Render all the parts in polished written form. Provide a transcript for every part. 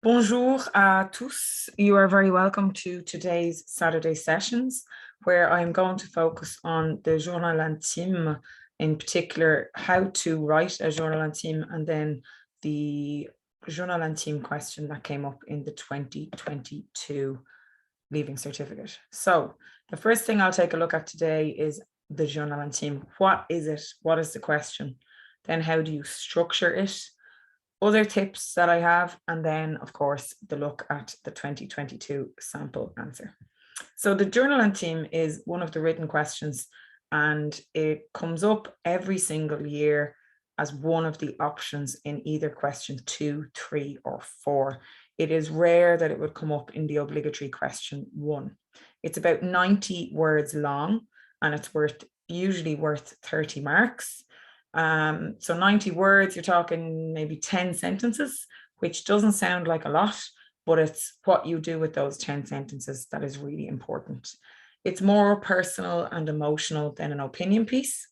Bonjour à tous. You are very welcome to today's Saturday sessions, where I'm going to focus on the journal intime, in particular, how to write a journal intime, and then the journal intime question that came up in the 2022 Leaving Certificate. So the first thing I'll take a look at today is the journal intime. What is it? What is the question? Then how do you structure it? Other tips that I have, and then of course the look at the 2022 sample answer. So the journal intime is one of the written questions, and it comes up every single year as one of the options in either question 2, 3, or 4. It is rare that it would come up in the obligatory question 1. It's about 90 words long, and it's usually worth 30 marks. So 90 words, you're talking maybe 10 sentences, which doesn't sound like a lot, but it's what you do with those 10 sentences that is really important. It's more personal and emotional than an opinion piece.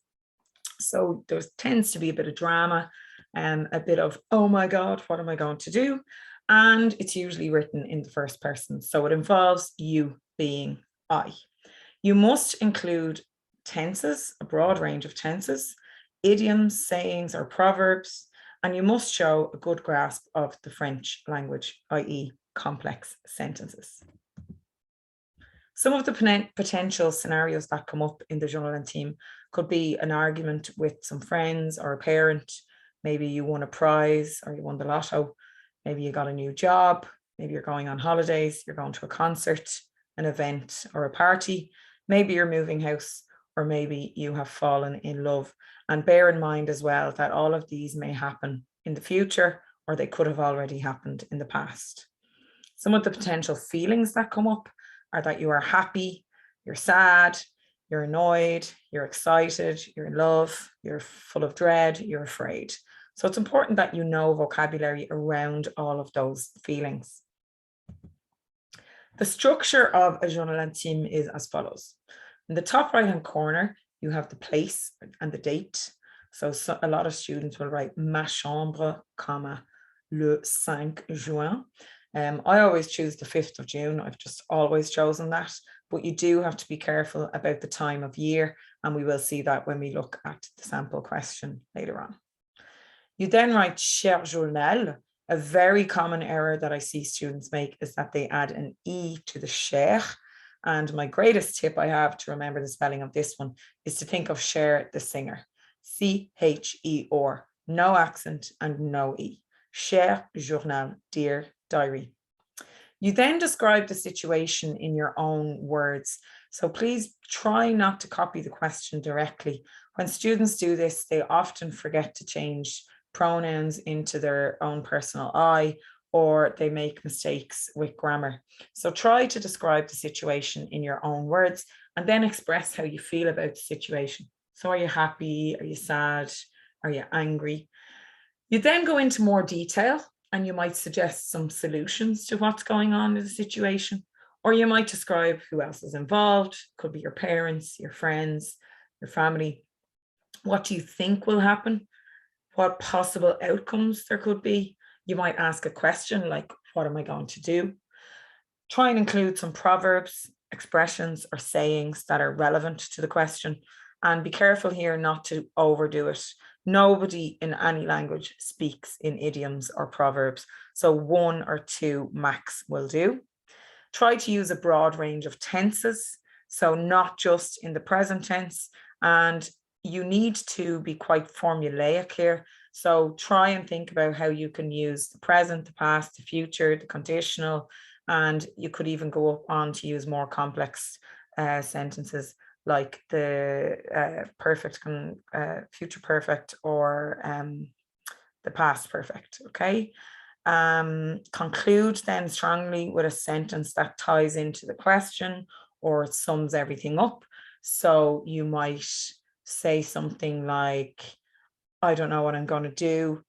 So there tends to be a bit of drama and a bit of, oh my God, what am I going to do? And it's usually written in the first person. So it involves you being I. You must include tenses, a broad range of tenses, idioms, sayings, or proverbs, and you must show a good grasp of the French language, i.e. complex sentences. Some of the potential scenarios that come up in the journal intime could be an argument with some friends or a parent. Maybe you won a prize or you won the lotto. Maybe you got a new job. Maybe you're going on holidays. You're going to a concert, an event, or a party. Maybe you're moving house, or maybe you have fallen in love. And bear in mind as well that all of these may happen in the future, or they could have already happened in the past. Some of the potential feelings that come up are that you are happy, you're sad, you're annoyed, you're excited, you're in love, you're full of dread, you're afraid. So it's important that you know vocabulary around all of those feelings. The structure of a journal intime is as follows. In the top right-hand corner, you have the place and the date. So a lot of students will write ma chambre, comma, le 5 juin. I always choose the 5th of June. I've just always chosen that, but you do have to be careful about the time of year, and we will see that when we look at the sample question later on. You then write cher journal. A very common error that I see students make is that they add an E to the cher. And my greatest tip I have to remember the spelling of this one is to think of Cher the singer. C-H-E-R, no accent and no E. Cher journal, dear diary. You then describe the situation in your own words. So please try not to copy the question directly. When students do this, they often forget to change pronouns into their own personal I, or they make mistakes with grammar. So try to describe the situation in your own words and then express how you feel about the situation. So are you happy? Are you sad? Are you angry? You then go into more detail and you might suggest some solutions to what's going on in the situation, or you might describe who else is involved. Could be your parents, your friends, your family. What do you think will happen? What possible outcomes there could be? You might ask a question like, what am I going to do? Try and include some proverbs, expressions, or sayings that are relevant to the question. And be careful here not to overdo it. Nobody in any language speaks in idioms or proverbs, so 1 or 2 max will do. Try to use a broad range of tenses, so not just in the present tense, and you need to be quite formulaic here. So try and think about how you can use the present, the past, the future, the conditional, and you could even go on to use more complex sentences like the perfect, future perfect, or the past perfect, okay? Conclude then strongly with a sentence that ties into the question or it sums everything up. So you might say something like, I don't know what I'm going to do.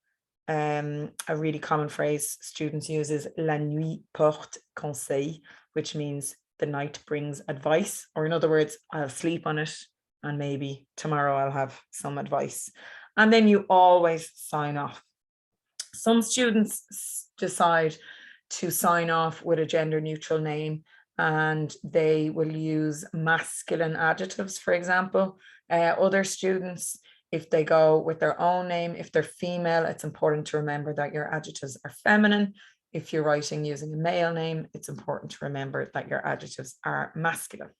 A really common phrase students use is la nuit porte conseil, which means the night brings advice, or in other words, I'll sleep on it and maybe tomorrow I'll have some advice. And then you always sign off. Some students decide to sign off with a gender neutral name, and they will use masculine adjectives, for example. Other students, if they go with their own name, if they're female, it's important to remember that your adjectives are feminine. If you're writing using a male name, it's important to remember that your adjectives are masculine.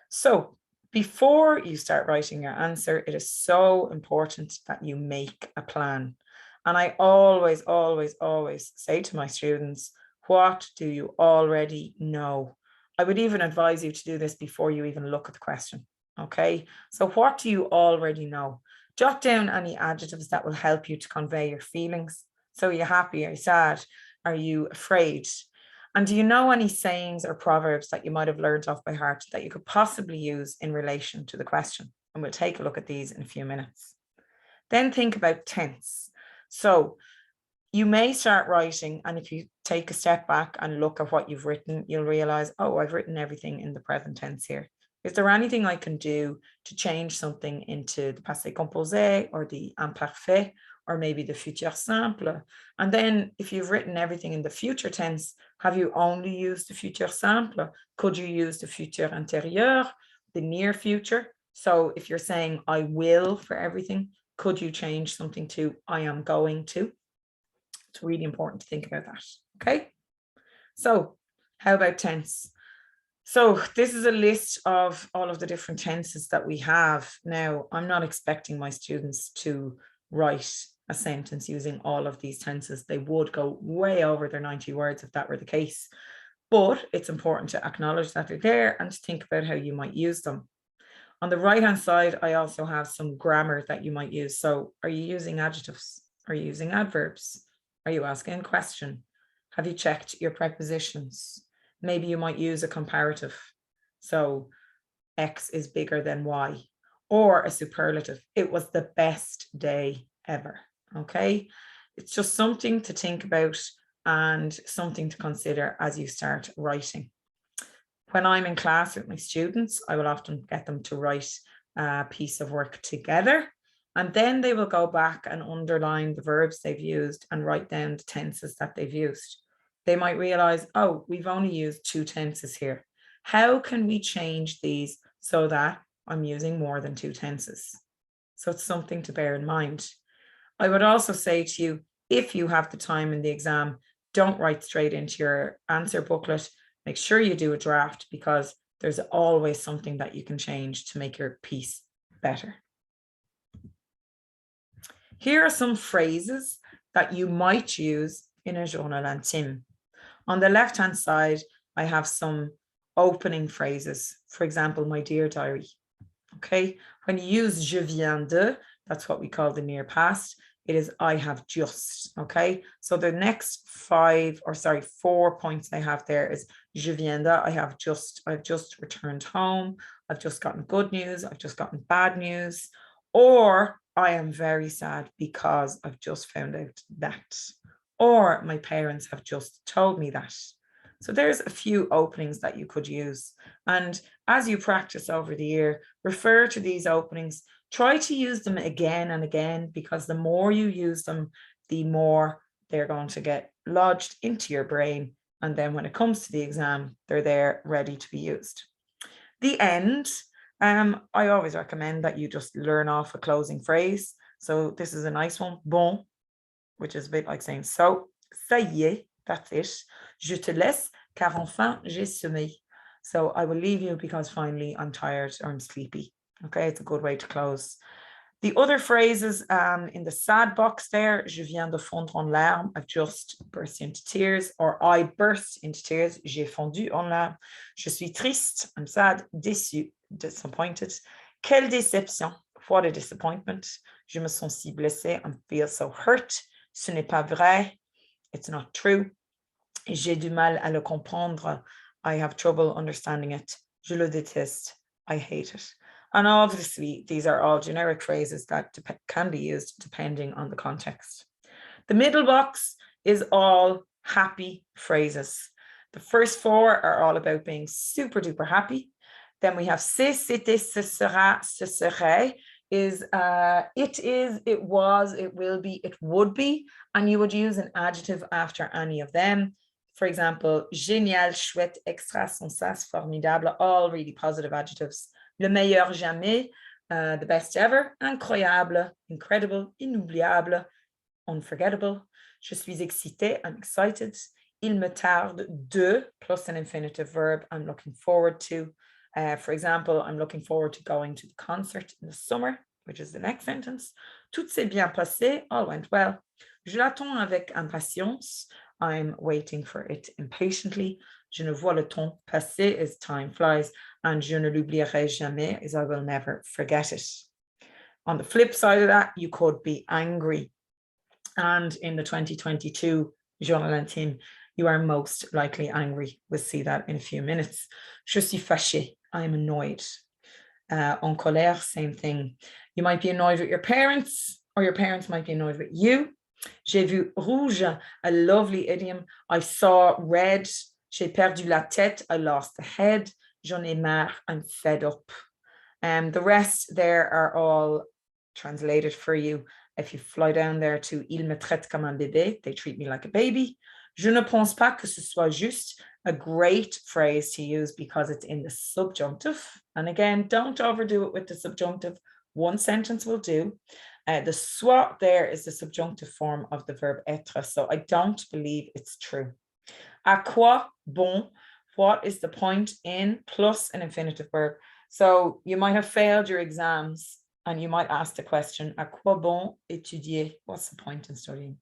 So before you start writing your answer, it is so important that you make a plan. And I always, always, always say to my students, what do you already know? I would even advise you to do this before you even look at the question. Okay, so what do you already know? Jot down any adjectives that will help you to convey your feelings. So are you happy? Are you sad? Are you afraid? And do you know any sayings or proverbs that you might have learned off by heart that you could possibly use in relation to the question? And we'll take a look at these in a few minutes. Then think about tense. So you may start writing, and if you take a step back and look at what you've written, you'll realize, oh, I've written everything in the present tense here. Is there anything I can do to change something into the passé composé or the imparfait, or maybe the futur simple? And then if you've written everything in the future tense, have you only used the futur simple? Could you use the futur antérieur, the near future? So if you're saying I will for everything, could you change something to I am going to? It's really important to think about that. Okay. So how about tense? So this is a list of all of the different tenses that we have. Now, I'm not expecting my students to write a sentence using all of these tenses. They would go way over their 90 words if that were the case. But it's important to acknowledge that they're there and to think about how you might use them. On the right-hand side, I also have some grammar that you might use. So are you using adjectives? Are you using adverbs? Are you asking a question? Have you checked your prepositions? Maybe you might use a comparative. So X is bigger than Y, or a superlative. It was the best day ever. Okay. It's just something to think about and something to consider as you start writing. When I'm in class with my students, I will often get them to write a piece of work together, and then they will go back and underline the verbs they've used and write down the tenses that they've used. They might realize, oh, we've only used 2 tenses here. How can we change these so that I'm using more than 2 tenses? So it's something to bear in mind. I would also say to you, if you have the time in the exam, don't write straight into your answer booklet. Make sure you do a draft, because there's always something that you can change to make your piece better. Here are some phrases that you might use in a journal intime. On the left-hand side, I have some opening phrases. For example, my dear diary. Okay, when you use je viens de, that's what we call the near past. It is I have just. Okay, so the next 4 points I have there is je viens de, I've just returned home, I've just gotten good news, I've just gotten bad news, or I am very sad because I've just found out that, or my parents have just told me that. So there's a few openings that you could use. And as you practice over the year, refer to these openings. Try to use them again and again, because the more you use them, the more they're going to get lodged into your brain. And then when it comes to the exam, they're there ready to be used. The end. I always recommend that you just learn off a closing phrase. So this is a nice one. Bon, which is a bit like saying, so, ça y est, that's it. Je te laisse, car enfin j'ai sommeil. So I will leave you because finally I'm tired or I'm sleepy. Okay, it's a good way to close. The other phrases in the sad box there, je viens de fondre en larmes, I've just burst into tears, or I burst into tears, j'ai fondu en larmes. Je suis triste, I'm sad, déçu, disappointed. Quelle déception, what a disappointment. Je me sens si blessée, I feel so hurt. Ce n'est pas vrai, it's not true. J'ai du mal à le comprendre, I have trouble understanding it. Je le déteste, I hate it. And obviously, these are all generic phrases that can be used depending on the context. The middle box is all happy phrases. The first 4 are all about being super duper happy. Then we have c'est, c'était, ce sera, ce serait. is it is, it was, it will be, it would be, and you would use an adjective after any of them. For example, génial, chouette, extra, sensas, formidable, all really positive adjectives. Le meilleur jamais, the best ever. Incroyable, incredible. Inoubliable, unforgettable. Je suis excitée, I'm excited. Il me tarde de, plus an infinitive verb, I'm looking forward to. For example, I'm looking forward to going to the concert in the summer, which is the next sentence. Tout s'est bien passé, all went well. Je l'attends avec impatience, I'm waiting for it impatiently. Je ne vois le temps passer as time flies, and je ne l'oublierai jamais as I will never forget it. On the flip side of that, you could be angry. And in the 2022 Journal Intime, you are most likely angry. We'll see that in a few minutes. Je suis fâché, I'm annoyed. En colère, same thing. You might be annoyed with your parents, or your parents might be annoyed with you. J'ai vu rouge, a lovely idiom. I saw red. J'ai perdu la tête, I lost the head. J'en ai marre, I'm fed up. The rest there are all translated for you. If you fly down there to Il me traite comme un bébé, they treat me like a baby. Je ne pense pas que ce soit juste, a great phrase to use because it's in the subjunctive. And again, don't overdo it with the subjunctive. One sentence will do. The soit there is the subjunctive form of the verb être, so I don't believe it's true. À quoi bon? What is the point in, plus an infinitive verb. So you might have failed your exams and you might ask the question, à quoi bon étudier? What's the point in studying?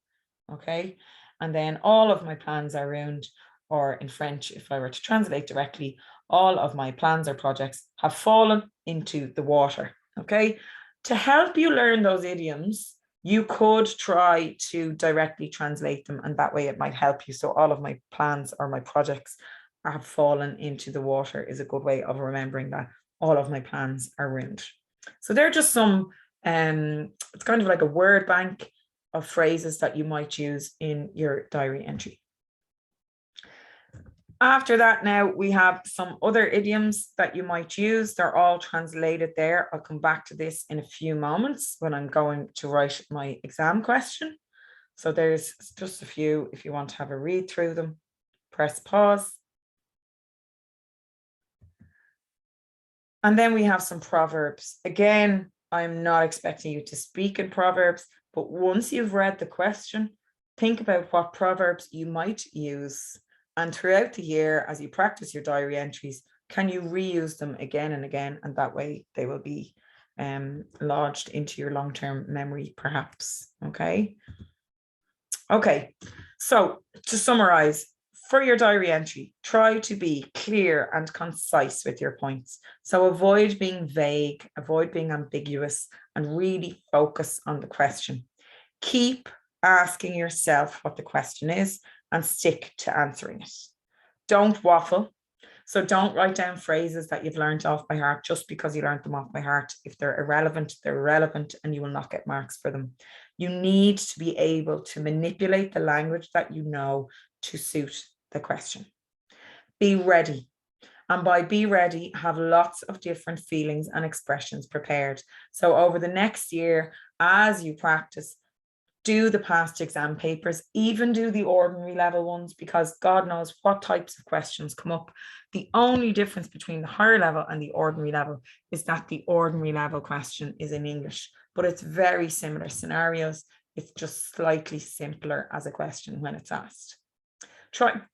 Okay. And then all of my plans are ruined, or in French, if I were to translate directly, all of my plans or projects have fallen into the water. Okay. To help you learn those idioms, you could try to directly translate them, and that way it might help you. So all of my plans or my projects have fallen into the water is a good way of remembering that all of my plans are ruined. So they're just some, it's kind of like a word bank of phrases that you might use in your diary entry. After that, now we have some other idioms that you might use. They're all translated there. I'll come back to this in a few moments when I'm going to write my exam question. So there's just a few. If you want to have a read through them, press pause. And then we have some proverbs. Again, I'm not expecting you to speak in proverbs, but once you've read the question, think about what proverbs you might use. And throughout the year, as you practice your diary entries, can you reuse them again and again? And that way they will be lodged into your long-term memory, perhaps. Okay. Okay. So to summarize, for your diary entry, try to be clear and concise with your points. So avoid being vague, avoid being ambiguous, and really focus on the question. Keep asking yourself what the question is and stick to answering it. Don't waffle. So don't write down phrases that you've learned off by heart just because you learned them off by heart. If they're irrelevant, they're irrelevant and you will not get marks for them. You need to be able to manipulate the language that you know to suit the question. Be ready. And by be ready, have lots of different feelings and expressions prepared. So over the next year, as you practice, do the past exam papers, even do the ordinary level ones, because God knows what types of questions come up. The only difference between the higher level and the ordinary level is that the ordinary level question is in English, but it's very similar scenarios. It's just slightly simpler as a question when it's asked.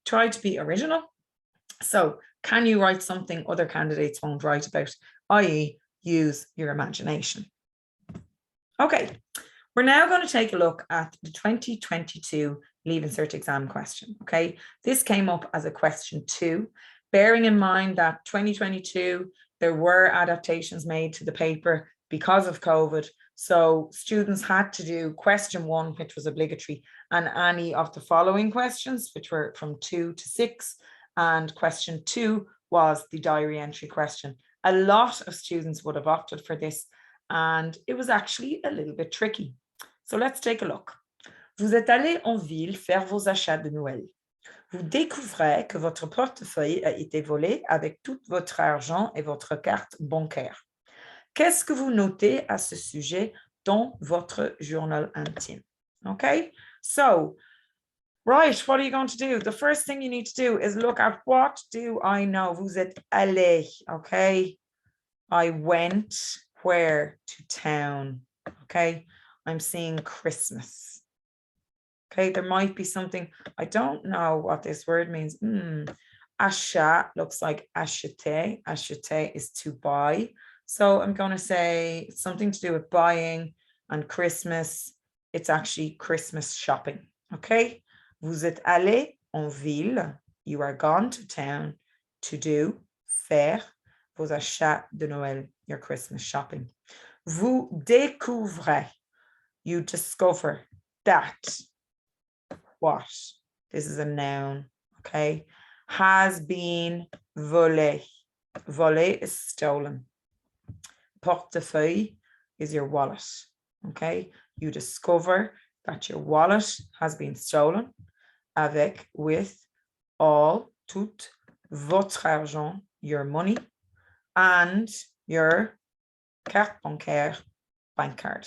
Try to be original. So can you write something other candidates won't write about, i.e. use your imagination? Okay. We're now going to take a look at the 2022 Leaving Cert exam question. Okay, this came up as a question 2, bearing in mind that 2022, there were adaptations made to the paper because of COVID. So students had to do question 1, which was obligatory, and any of the following questions, which were from 2 to 6. And question 2 was the diary entry question. A lot of students would have opted for this, and it was actually a little bit tricky. So let's take a look. Vous êtes allé en ville faire vos achats de Noël. Vous découvrez que votre portefeuille a été volé avec tout votre argent et votre carte bancaire. Qu'est-ce que vous notez à ce sujet dans votre journal intime? Okay, so, right, what are you going to do? The first thing you need to do is look at what do I know? Vous êtes allé, okay? I went where? To town, okay? I'm seeing Christmas. Okay, there might be something, I don't know what this word means. Achat looks like acheter. Acheter is to buy. So I'm going to say something to do with buying and Christmas. It's actually Christmas shopping. Okay. Vous êtes allé en ville. You are gone to town to do, faire vos achats de Noël, your Christmas shopping. Vous découvrez. You discover that. What? This is a noun. Okay. Has been volé. Volé is stolen. Portefeuille is your wallet. Okay. You discover that your wallet has been stolen. Avec, with, all, tout, votre argent, your money, and your carte bancaire, bank card.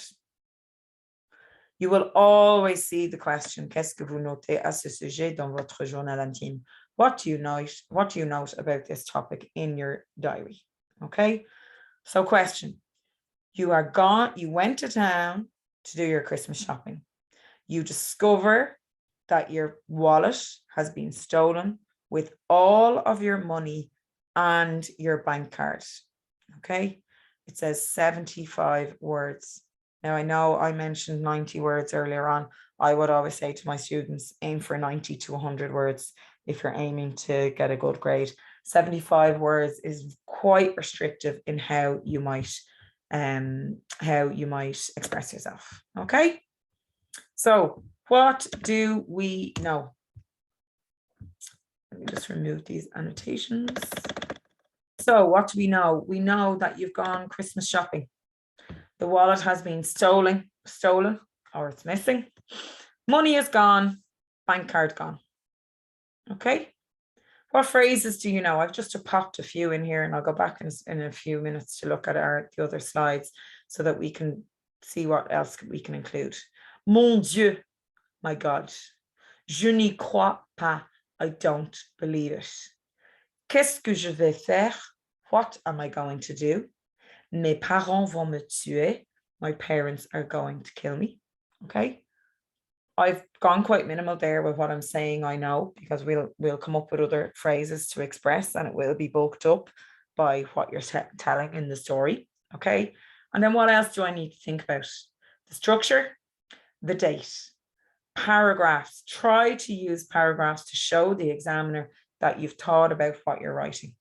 You will always see the question, qu'est-ce que vous notez à ce sujet dans votre journal intime? What do you note about this topic in your diary? Okay. So question, you went to town to do your Christmas shopping. You discover that your wallet has been stolen with all of your money and your bank card. Okay. It says 75 words. Now, I know I mentioned 90 words earlier on. I would always say to my students, aim for 90 to 100 words if you're aiming to get a good grade. 75 words is quite restrictive in how you might express yourself. Okay. So what do we know? Let me just remove these annotations. So what do we know? We know that you've gone Christmas shopping. The wallet has been stolen, or it's missing. Money is gone, bank card gone. Okay. What phrases do you know? I've just popped a few in here and I'll go back in a few minutes to look at the other slides so that we can see what else we can include. Mon Dieu, my God. Je n'y crois pas, I don't believe it. Qu'est-ce que je vais faire? What am I going to do? Mes parents vont me tuer. My parents are going to kill me. Okay. I've gone quite minimal there with what I'm saying I know, because we'll come up with other phrases to express and it will be bulked up by what you're telling in the story. Okay. And then what else do I need to think about? The structure, the date, paragraphs. Try to use paragraphs to show the examiner that you've thought about what you're writing,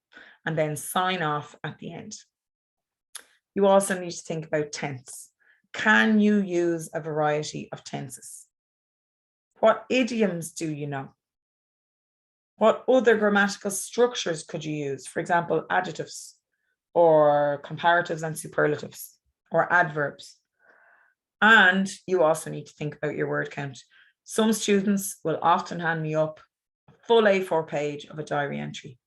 and then sign off at the end. You also need to think about tense. Can you use a variety of tenses? What idioms do you know? What other grammatical structures could you use? For example, adjectives or comparatives and superlatives or adverbs. And you also need to think about your word count. Some students will often hand me up a full A4 page of a diary entry.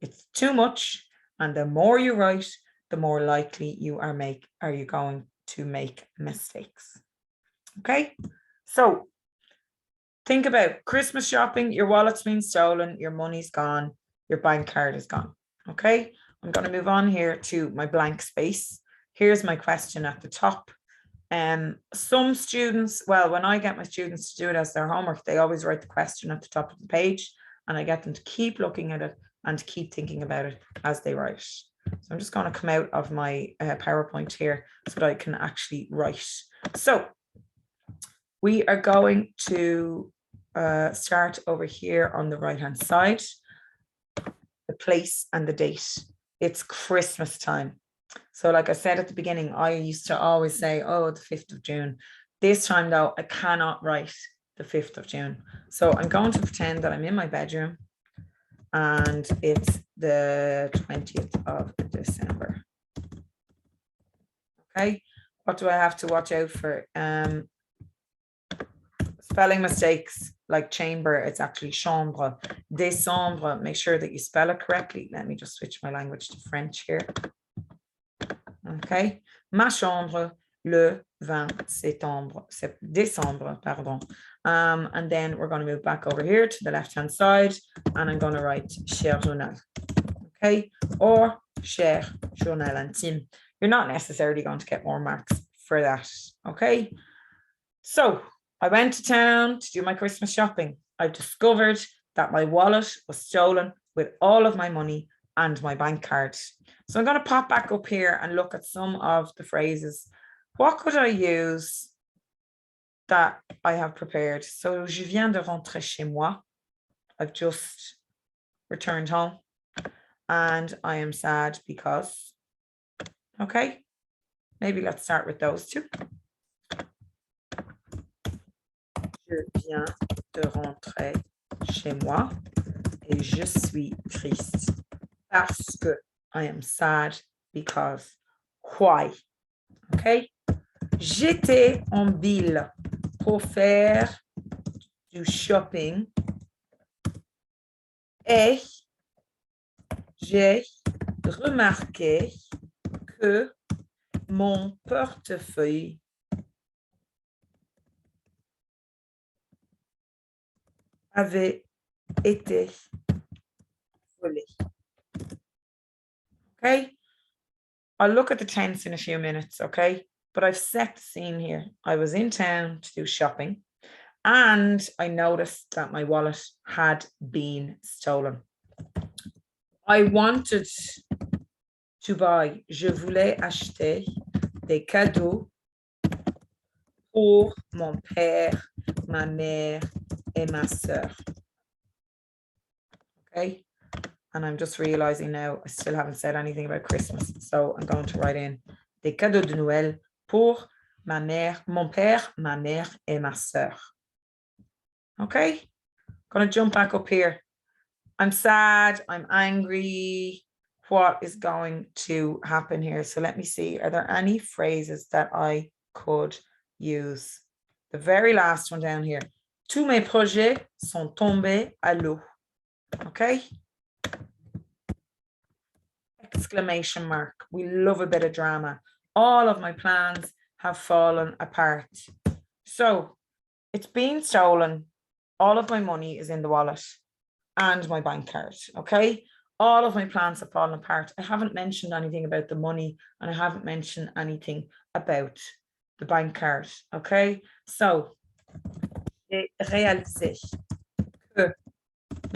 It's too much, and the more you write, the more likely you are going to make mistakes. Okay, so think about Christmas shopping, your wallet's been stolen, your money's gone, your bank card is gone. Okay, I'm going to move on here to my blank space. Here's my question at the top. Some students, well, when I get my students to do it as their homework, they always write the question at the top of the page, and I get them to keep looking at it and keep thinking about it as they write. So I'm just going to come out of my PowerPoint here so that I can actually write. So we are going to start over here on the right-hand side, the place and the date. It's Christmas time. So like I said at the beginning, I used to always say, oh, the 5th of June. This time though, I cannot write the 5th of June. So I'm going to pretend that I'm in my bedroom and it's the 20th of December. Okay, what do I have to watch out for? Spelling mistakes, like chamber, it's actually chambre. Décembre, make sure that you spell it correctly. Let me just switch my language to French here. Okay. Ma chambre le 20 décembre, pardon. And then we're going to move back over here to the left-hand side, and I'm going to write cher journal. Okay. Or cher journal intime. You're not necessarily going to get more marks for that. Okay. So I went to town to do my Christmas shopping. I discovered that my wallet was stolen with all of my money and my bank card. So I'm going to pop back up here and look at some of the phrases. What could I use that I have prepared? So je viens de rentrer chez moi. I've just returned home and I am sad because. Okay, maybe let's start with those two. Je viens de rentrer chez moi et je suis triste parce que. I am sad because. Why? Okay. J'étais en ville pour faire du shopping et j'ai remarqué que mon portefeuille avait été volé. Okay, I'll look at the tense in a few minutes, okay? But I've set the scene here. I was in town to do shopping and I noticed that my wallet had been stolen. I wanted to buy, je voulais acheter des cadeaux pour mon père, ma mère, et ma sœur. Okay, and I'm just realizing now I still haven't said anything about Christmas, so I'm going to write in des cadeaux de Noël pour ma mère, mon père, ma mère, et ma sœur. Okay, gonna jump back up here. I'm sad, I'm angry. What is going to happen here? So let me see. Are there any phrases that I could use? The very last one down here. Tous mes projets sont tombés à l'eau. Okay? Exclamation mark. We love a bit of drama. All of my plans have fallen apart. So it's been stolen. All of my money is in the wallet and my bank card. Okay? All of my plans have fallen apart. I haven't mentioned anything about the money and I haven't mentioned anything about the bank card. Okay? So, j'ai réalisé que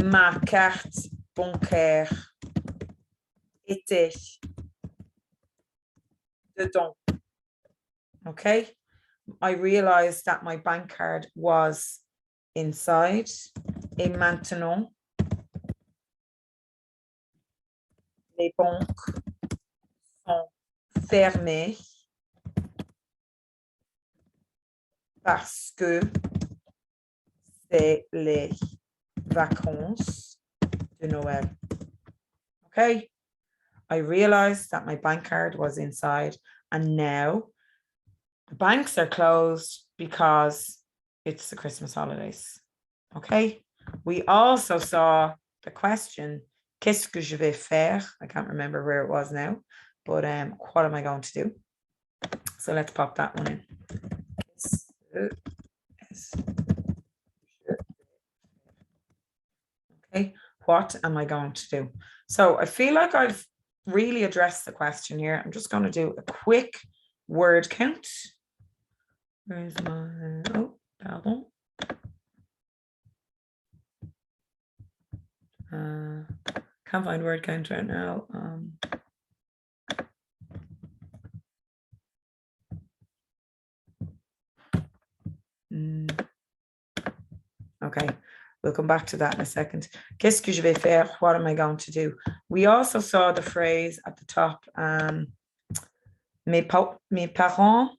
ma carte bancaire était dedans. Okay? I realized that my bank card was inside. Et maintenant, les banques sont fermées parce que c'est les vacances de Noël. Okay? I realized that my bank card was inside and now the banks are closed because it's the Christmas holidays. Okay? We also saw the question, qu'est-ce que je vais faire? I can't remember where it was now, but what am I going to do? So let's pop that one in. Okay, what am I going to do? So I feel like I've really addressed the question here. I'm just going to do a quick word count. Where's my, oh, pardon. Can't find word count right now. Okay, we'll come back to that in a second. Qu'est-ce que je vais faire? What am I going to do? We also saw the phrase at the top, mes parents.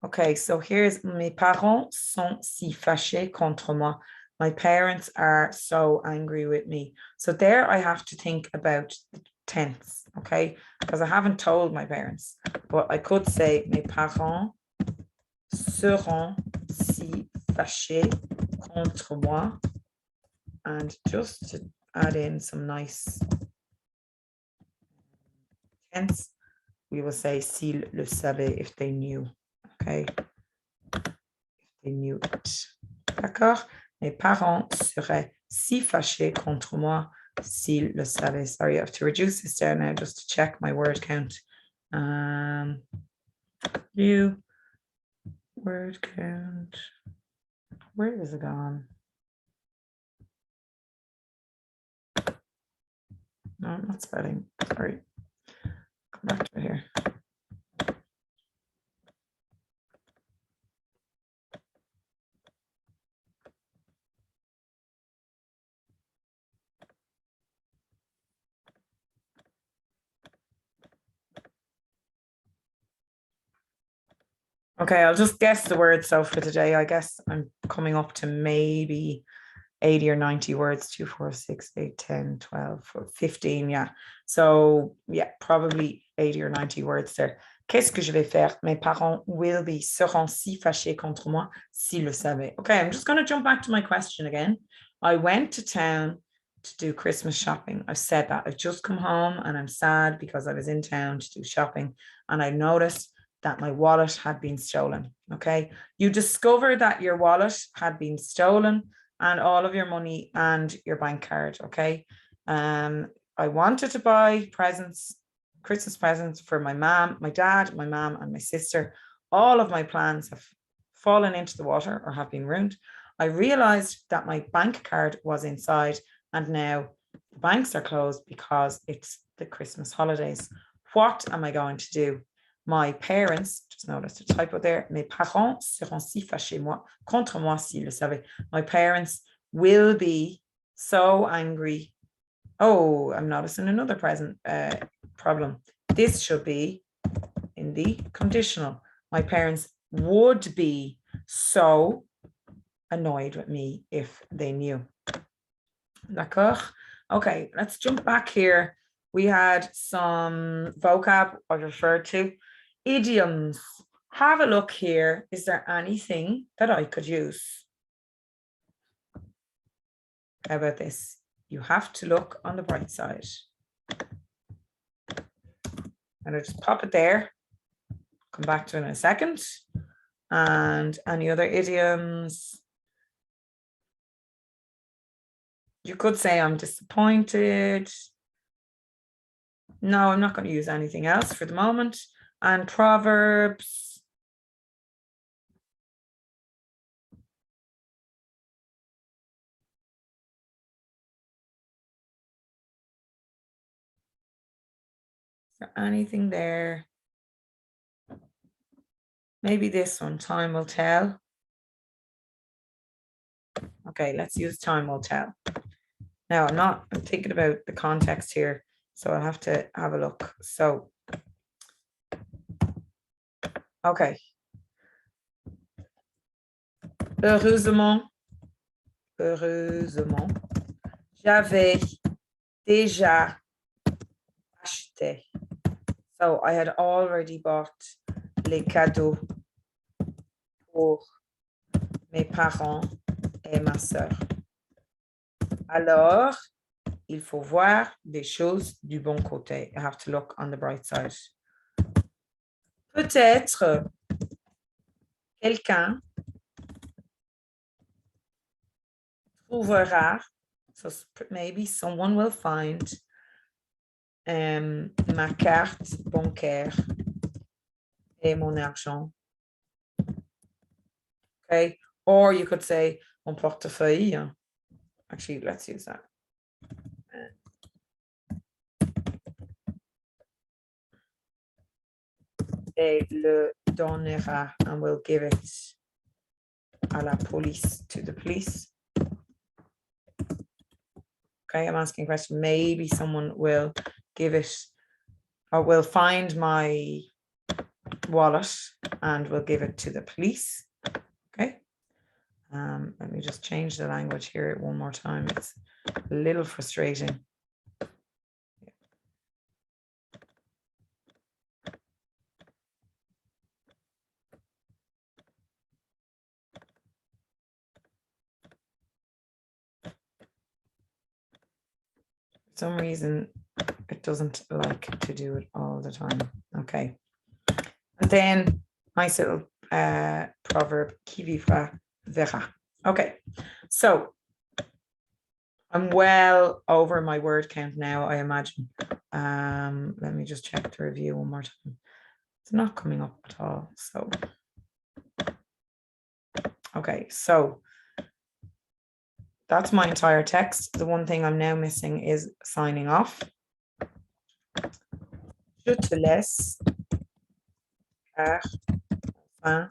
Okay, so here's mes parents sont si fâchés contre moi. My parents are so angry with me. So there I have to think about the tense, okay? Because I haven't told my parents, but I could say mes parents seront si fâchés contre moi. And just to add in some nice Hence, we will say s'ils le savaient, if they knew. Okay, if they knew it. D'accord? Mes parents seraient si fâchés contre moi s'ils le savaient. Sorry, I have to reduce this down now just to check my word count. You word count. Where is it gone? No, I'm not spelling. Sorry. Come back to it here. Okay, I'll just guess the word. So for today, I guess I'm coming up to maybe 80 or 90 words, 2, 4, 6, 8, 10, 12, 15, yeah. So yeah, probably 80 or 90 words there. Qu'est-ce que je vais faire? Mes parents seront si fâchés contre moi s'ils le savaient. Okay, I'm just going to jump back to my question again. I went to town to do Christmas shopping. I've said that. I've just come home and I'm sad because I was in town to do shopping and I noticed that my wallet had been stolen. Okay, you discover that your wallet had been stolen and all of your money and your bank card. Okay, I wanted to buy presents, Christmas presents for my mom, my dad, my mom, and my sister. All of my plans have fallen into the water or have been ruined. I realized that my bank card was inside, and now the banks are closed because it's the Christmas holidays. What am I going to do? My parents, just noticed a typo there, mes parents seront si fâchés contre moi s'ils le savaient. My parents will be so angry. Oh, I'm noticing another present problem. This should be in the conditional. My parents would be so annoyed with me if they knew. D'accord? Okay, let's jump back here. We had some vocab I referred to. Idioms. Have a look here. Is there anything that I could use? How about this? You have to look on the bright side. And I'll just pop it there. Come back to it in a second. And any other idioms? You could say I'm disappointed. No, I'm not going to use anything else for the moment. And proverbs. Is there anything there? Maybe this one, time will tell. Okay, let's use time will tell. Now, I'm thinking about the context here, so I'll have to have a look. So, okay. Heureusement, j'avais déjà acheté. So I had already bought les cadeaux pour mes parents et ma sœur. Alors, il faut voir des choses du bon côté. I have to look on the bright side. Peut-être quelqu'un trouvera, so maybe someone will find ma carte bancaire et mon argent. Okay, or you could say mon portefeuille. Actually, let's use that. Et le donnera and will give it à la police, to the police. Okay, I'm asking a question. Maybe someone will give it or will find my wallet and will give it to the police. Okay. Let me just change the language here one more time. It's a little frustrating. For some reason, it doesn't like to do it all the time. Okay. And then nice little proverb, qui vivra verra. Okay, so I'm well over my word count now, I imagine. Let me just check the review one more time. It's not coming up at all. So, okay, so that's my entire text. The one thing I'm now missing is signing off. Je te laisse, car enfin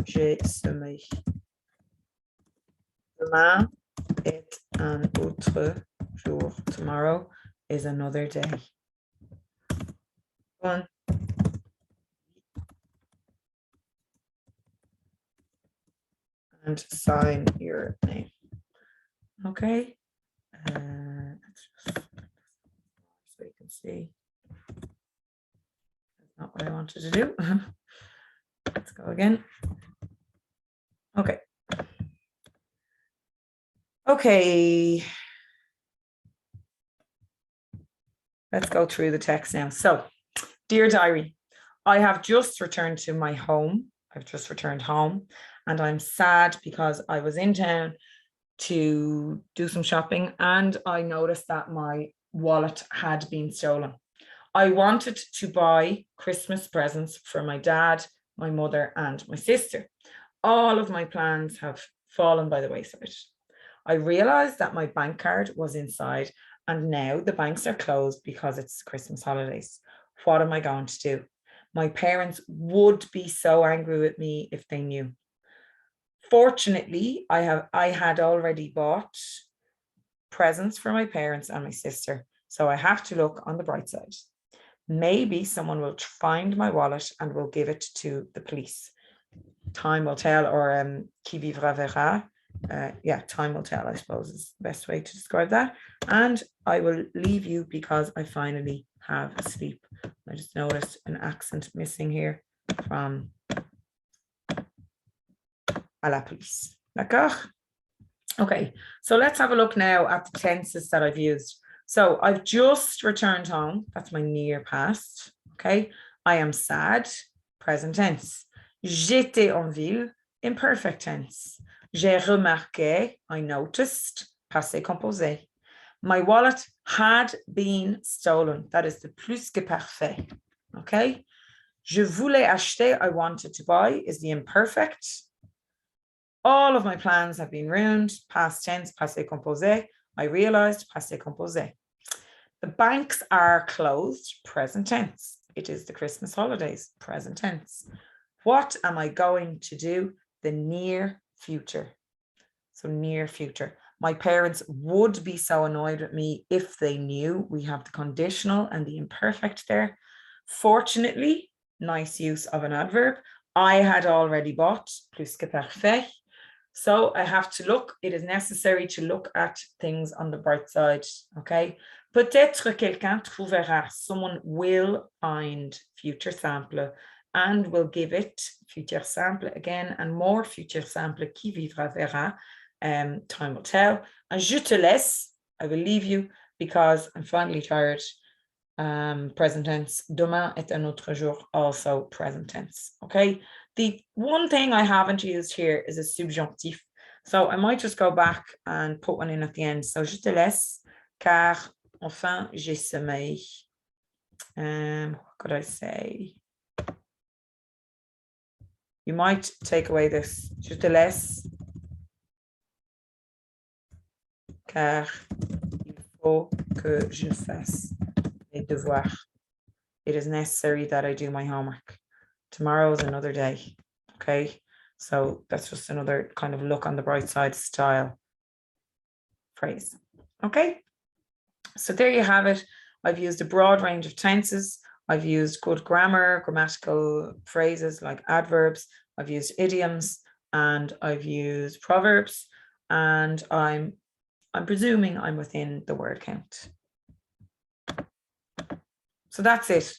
j'ai sommeil. Demain est un autre jour. Tomorrow is another day. One. And sign your name. Okay. Let's just, so you can see. That's not what I wanted to do. Let's go again. Okay. Okay. Let's go through the text now. So, dear diary, I have just returned to my home. I've just returned home and I'm sad because I was in town to do some shopping and I noticed that my wallet had been stolen. I wanted to buy Christmas presents for my dad, my mother, and my sister. All of my plans have fallen by the wayside. I realized that my bank card was inside and now the banks are closed because it's Christmas holidays. What am I going to do? My parents would be so angry with me if they knew. Fortunately, I had already bought presents for my parents and my sister, so I have to look on the bright side. Maybe someone will find my wallet and will give it to the police. Time will tell, or qui vivra verra. Yeah, time will tell, I suppose, is the best way to describe that. And I will leave you because I finally have a sleep. I just noticed an accent missing here from à la police. D'accord? Okay, so let's have a look now at the tenses that I've used. So I've just returned home. That's my near past. Okay, I am sad, present tense. J'étais en ville, imperfect tense. J'ai remarqué, I noticed, passé composé. My wallet had been stolen. That is the plus que parfait. Okay. Je voulais acheter, I wanted to buy, is the imperfect. All of my plans have been ruined. Past tense, passé composé. I realized, passé composé. The banks are closed, present tense. It is the Christmas holidays, present tense. What am I going to do? The near future. So near future. My parents would be so annoyed with me if they knew. We have the conditional and the imperfect there. Fortunately, nice use of an adverb. I had already bought, plus que parfait. So I have to look, it is necessary to look at things on the bright side, okay? Peut-être quelqu'un trouvera, someone will find, future simple, and will give it, future simple again, and more future simple, qui vivra verra, time will tell. And je te laisse, I will leave you because I'm finally tired. Present tense. Demain est un autre jour, also present tense. Okay. The one thing I haven't used here is a subjunctif. So I might just go back and put one in at the end. So je te laisse, car enfin j'ai sommeil. What could I say? You might take away this. Je te laisse, car il faut que je fasse mes devoirs. It is necessary that I do my homework. Tomorrow is another day. Okay, so that's just another kind of look on the bright side style phrase. Okay, so there you have it. I've used a broad range of tenses. I've used good grammar, grammatical phrases like adverbs. I've used idioms and I've used proverbs, and I'm presuming I'm within the word count. So that's it.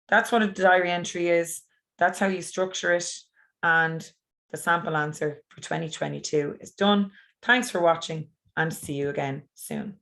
That's what a diary entry is. That's how you structure it. And the sample answer for 2022 is done. Thanks for watching and see you again soon.